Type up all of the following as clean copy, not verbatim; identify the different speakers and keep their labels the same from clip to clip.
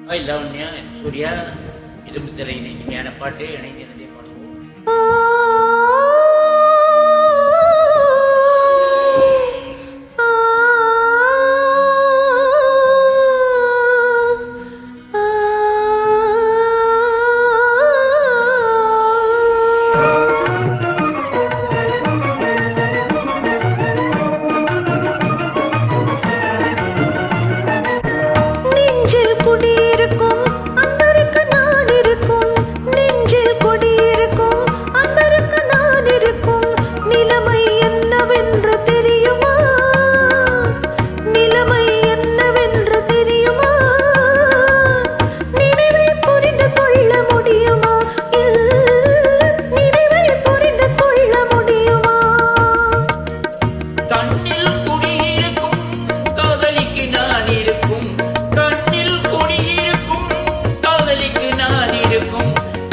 Speaker 1: லாவண்யா, சூர்யா, இரும்பு திரை இணையான பாட்டு இணைந்திருந்தே பாடுவோம்.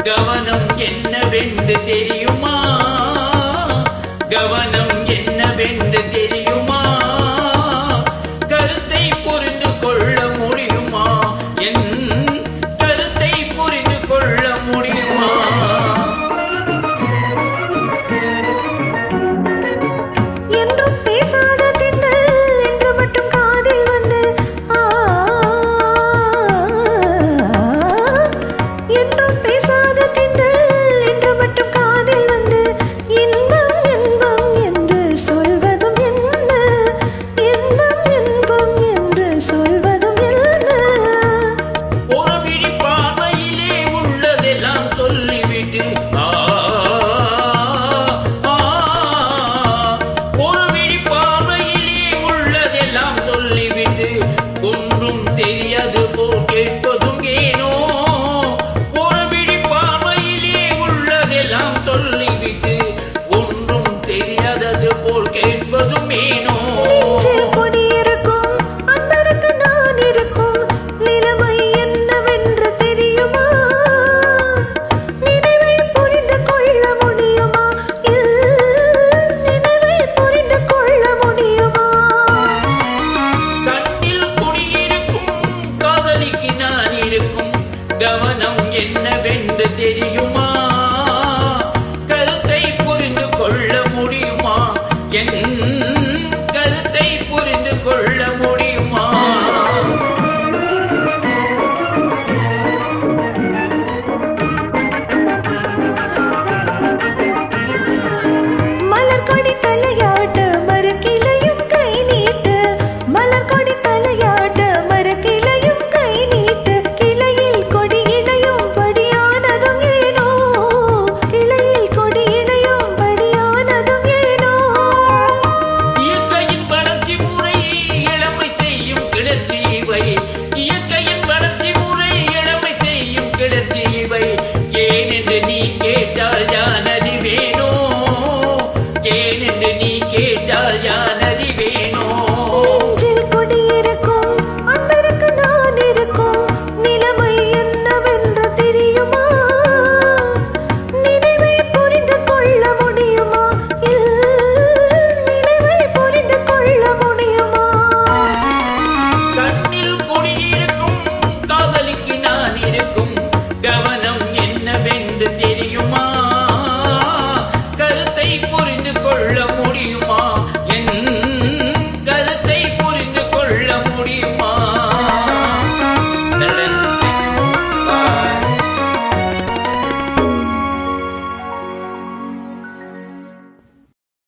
Speaker 1: கவனம் என்னவென்று தெரியுமா? கவனம் என்னவென்று தெரியுமா? கருத்தை புரிந்து கொள்ள முடியுமா? என் கருத்தை புரிந்து கொள்ள முடியுமா?
Speaker 2: என்றும் பேசாத திங்கள் என்று மட்டும் காதில் வந்து என்றும் பேசாத திங்கள் என்று மட்டும் காதில் வந்து இன்பம் இன்பம் என்று சொல்வதும் என்ன? இன்பம் இன்பம் என்று சொல்வதும் என்ன?
Speaker 1: ஒரு விழி பார்வையிலே உள்ளதெல்லாம் சொல்லிவிட்டு ஒரு விழி பார்வையிலே உள்ளதெல்லாம் சொல்லிவிட்டு ஒன்றும் தெரியாது போல் கேட்பதும் ஏனோ? ஒரு விழி பார்வையிலே உள்ளதெல்லாம் சொல்லிவிட்டு ஒன்றும் தெரியாதது போல் கேட்பதும் ஏனோ?
Speaker 2: நெஞ்சில் கொடியிருக்கும் அன்பருக்கு நான் இருக்கும் நிலைமை என்னவென்று தெரியுமா? நினைவை புரிந்து கொள்ள முடியுமா? நினைவை புரிந்து கொள்ள முடியுமா?
Speaker 1: கண்ணில் குடியிருக்கும் காதலிக்கு நான் இருக்கும் கவனம் என்னவென்று தெரியுமா? கருத்தை புரிந்து கொள்ள முடியுமா? என் கருத்தை புரிந்து கொள்ள முடியுமா?
Speaker 2: மலர் கொடி தலையாட்ட மரக்கிளையும் கை நீட்டு, மலர் கொடி தலையாட்ட மரக்கிளையும் கை நீட்டு, கிளையில் கொடி இணையும் படியானதும் ஏனோ? கிளையில் கொடி இணையும் படியானதும் ஏனோ?
Speaker 1: இயற்கையின் வளர்ச்சி முறையை இளமை செய்யும் கிளர்ச்சி இவை